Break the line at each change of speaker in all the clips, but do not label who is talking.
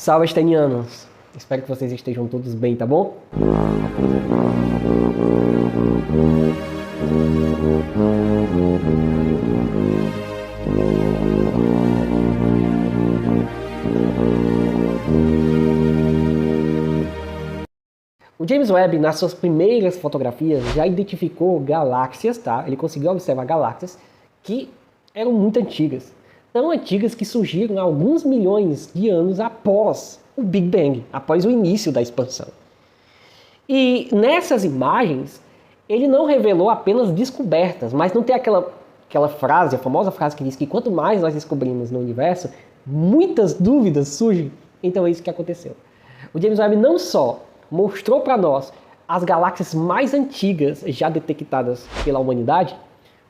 Salve, estenianos! Espero que vocês estejam todos bem, tá bom? O James Webb, nas suas primeiras fotografias, já identificou galáxias, tá? Ele conseguiu observar galáxias que eram muito antigas. Tão antigas que surgiram alguns milhões de anos após o Big Bang, após o início da expansão. E nessas imagens, ele não revelou apenas descobertas, mas não tem aquela frase, a famosa frase que diz que quanto mais nós descobrimos no universo, muitas dúvidas surgem. Então é isso que aconteceu. O James Webb não só mostrou para nós as galáxias mais antigas já detectadas pela humanidade,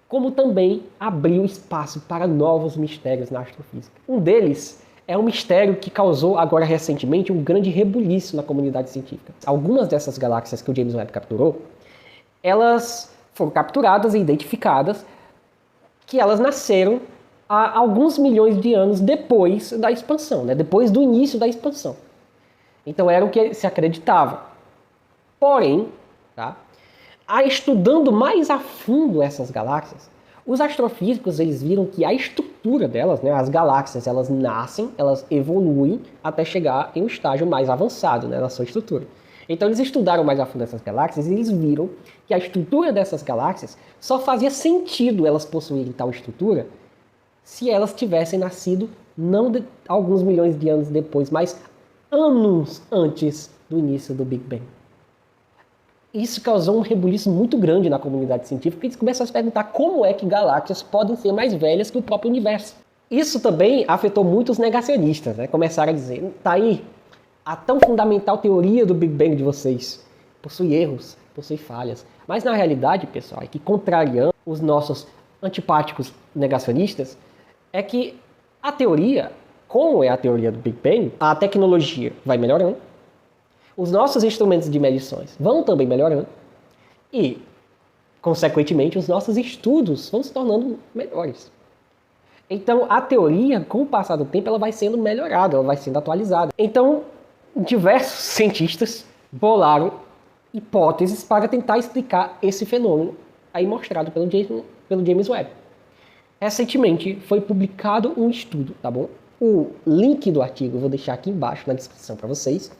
como também abriu espaço para novos mistérios na astrofísica. Um deles é um mistério que causou agora recentemente um grande rebuliço na comunidade científica. Algumas dessas galáxias que o James Webb capturou, elas foram capturadas e identificadas que elas nasceram há alguns milhões de anos depois da expansão, né? Depois do início da expansão. Então era o que se acreditava. Porém, tá? Estudando mais a fundo essas galáxias, os astrofísicos eles viram que a estrutura delas, né, as galáxias, elas nascem, elas evoluem até chegar em um estágio mais avançado, né, na sua estrutura. Então eles estudaram mais a fundo essas galáxias e eles viram que a estrutura dessas galáxias só fazia sentido elas possuírem tal estrutura se elas tivessem nascido não alguns milhões de anos depois, mas anos antes do início do Big Bang. Isso causou um rebuliço muito grande na comunidade científica e eles começaram a se perguntar como é que galáxias podem ser mais velhas que o próprio universo. Isso também afetou muitos negacionistas, né? Começaram a dizer, tá aí, a tão fundamental teoria do Big Bang de vocês possui erros, possui falhas. Mas na realidade, pessoal, é que contrariando os nossos antipáticos negacionistas, é que a teoria, como é a teoria do Big Bang, a tecnologia vai melhorando, os nossos instrumentos de medições vão também melhorando e, consequentemente, os nossos estudos vão se tornando melhores. Então, a teoria, com o passar do tempo, ela vai sendo melhorada, ela vai sendo atualizada. Então, diversos cientistas bolaram hipóteses para tentar explicar esse fenômeno aí mostrado pelo James Webb. Recentemente, foi publicado um estudo, tá bom? O link do artigo eu vou deixar aqui embaixo na descrição para vocês,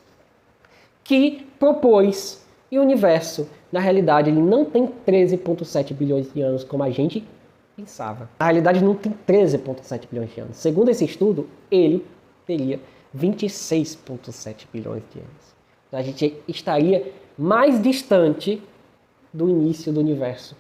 que propôs que o universo, na realidade, ele não tem 13,7 bilhões de anos como a gente pensava. Na realidade, não tem 13,7 bilhões de anos. Segundo esse estudo, ele teria 26,7 bilhões de anos. Então, a gente estaria mais distante do início do universo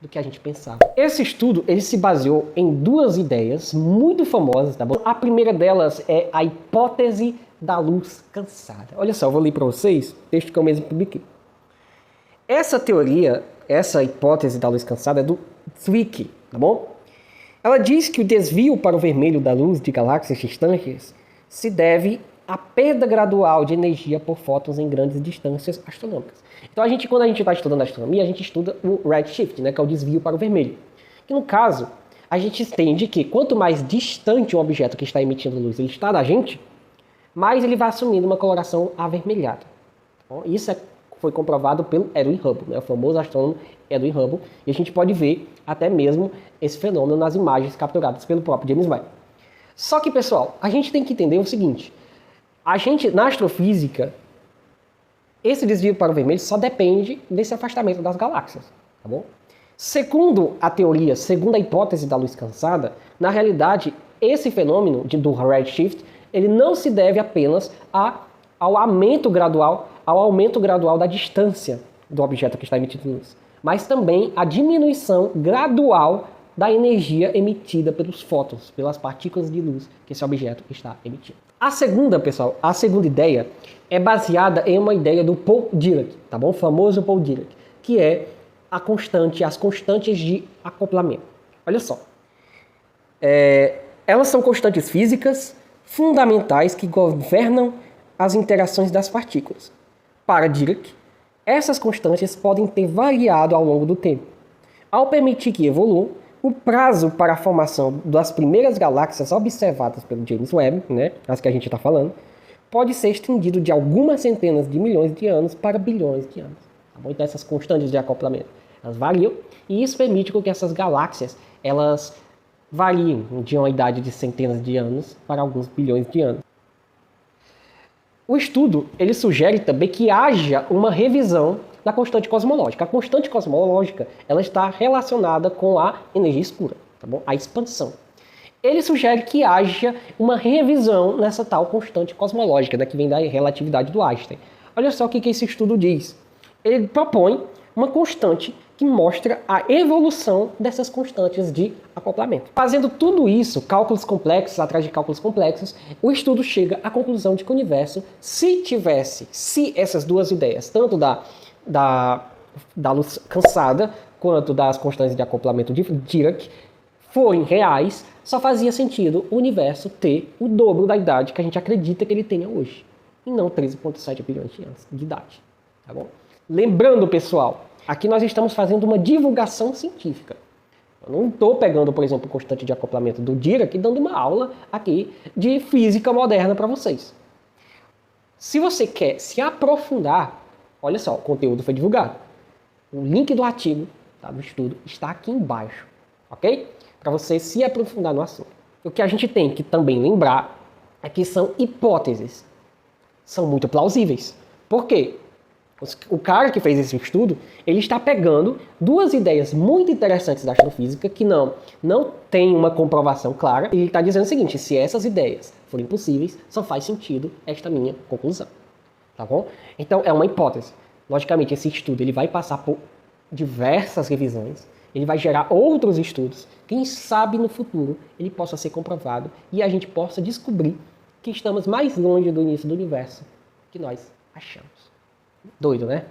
do que a gente pensava. Esse estudo ele se baseou em duas ideias muito famosas, tá bom? A primeira delas é a hipótese da luz cansada. Olha só, eu vou ler para vocês o texto que eu mesmo publiquei. Essa teoria, essa hipótese da luz cansada é do Zwicky, tá bom? Ela diz que o desvio para o vermelho da luz de galáxias distantes se deve à perda gradual de energia por fótons em grandes distâncias astronômicas. Então, quando a gente está estudando astronomia, a gente estuda o redshift, né, que é o desvio para o vermelho. Que no caso, a gente entende que quanto mais distante um objeto que está emitindo luz ele está da gente, mais ele vai assumindo uma coloração avermelhada. Bom, isso foi comprovado pelo Edwin Hubble, né, o famoso astrônomo Edwin Hubble, e a gente pode ver até mesmo esse fenômeno nas imagens capturadas pelo próprio James Webb. Só que, pessoal, a gente tem que entender o seguinte, na astrofísica, esse desvio para o vermelho só depende desse afastamento das galáxias, tá bom? Segundo a teoria, segundo a hipótese da luz cansada, na realidade, esse fenômeno do redshift, ele não se deve apenas ao aumento gradual da distância do objeto que está emitindo luz, mas também à diminuição gradual da energia emitida pelos fótons, pelas partículas de luz que esse objeto está emitindo. A segunda, pessoal, a segunda ideia é baseada em uma ideia do Paul Dirac, tá bom? O famoso Paul Dirac, que é as constantes de acoplamento. Olha só. Elas são constantes físicas fundamentais que governam as interações das partículas. Para Dirac, essas constantes podem ter variado ao longo do tempo. Ao permitir que evoluam, o prazo para a formação das primeiras galáxias observadas pelo James Webb, né, as que a gente está falando, pode ser estendido de algumas centenas de milhões de anos para bilhões de anos. Tá bom? Então essas constantes de acoplamento, elas variam, e isso permite que essas galáxias, elas variem de uma idade de centenas de anos para alguns bilhões de anos. O estudo, ele sugere também que haja uma revisão da constante cosmológica. A constante cosmológica, ela está relacionada com a energia escura, tá bom? A expansão. Ele sugere que haja uma revisão nessa tal constante cosmológica, que vem da relatividade do Einstein. Olha só o que esse estudo diz. Ele propõe uma constante que mostra a evolução dessas constantes de acoplamento. Fazendo tudo isso, cálculos complexos atrás de cálculos complexos, o estudo chega à conclusão de que o universo, se essas duas ideias, tanto da luz cansada quanto das constantes de acoplamento de Dirac, forem reais, só fazia sentido o universo ter o dobro da idade que a gente acredita que ele tenha hoje, e não 13,7 bilhões de anos de idade. Tá bom? Lembrando, pessoal, aqui nós estamos fazendo uma divulgação científica. Eu não estou pegando, por exemplo, constante de acoplamento do Dirac e dando uma aula aqui de física moderna para vocês. Se você quer se aprofundar, olha só, o conteúdo foi divulgado. O link do artigo, tá, do estudo, está aqui embaixo, ok? Para você se aprofundar no assunto. O que a gente tem que também lembrar é que são hipóteses. São muito plausíveis. Por quê? O cara que fez esse estudo, ele está pegando duas ideias muito interessantes da astrofísica que não tem uma comprovação clara. E ele está dizendo o seguinte: se essas ideias forem possíveis, só faz sentido esta minha conclusão. Tá bom? Então é uma hipótese. Logicamente, esse estudo ele vai passar por diversas revisões. Ele vai gerar outros estudos. Quem sabe no futuro ele possa ser comprovado e a gente possa descobrir que estamos mais longe do início do universo que nós achamos. Doido, né?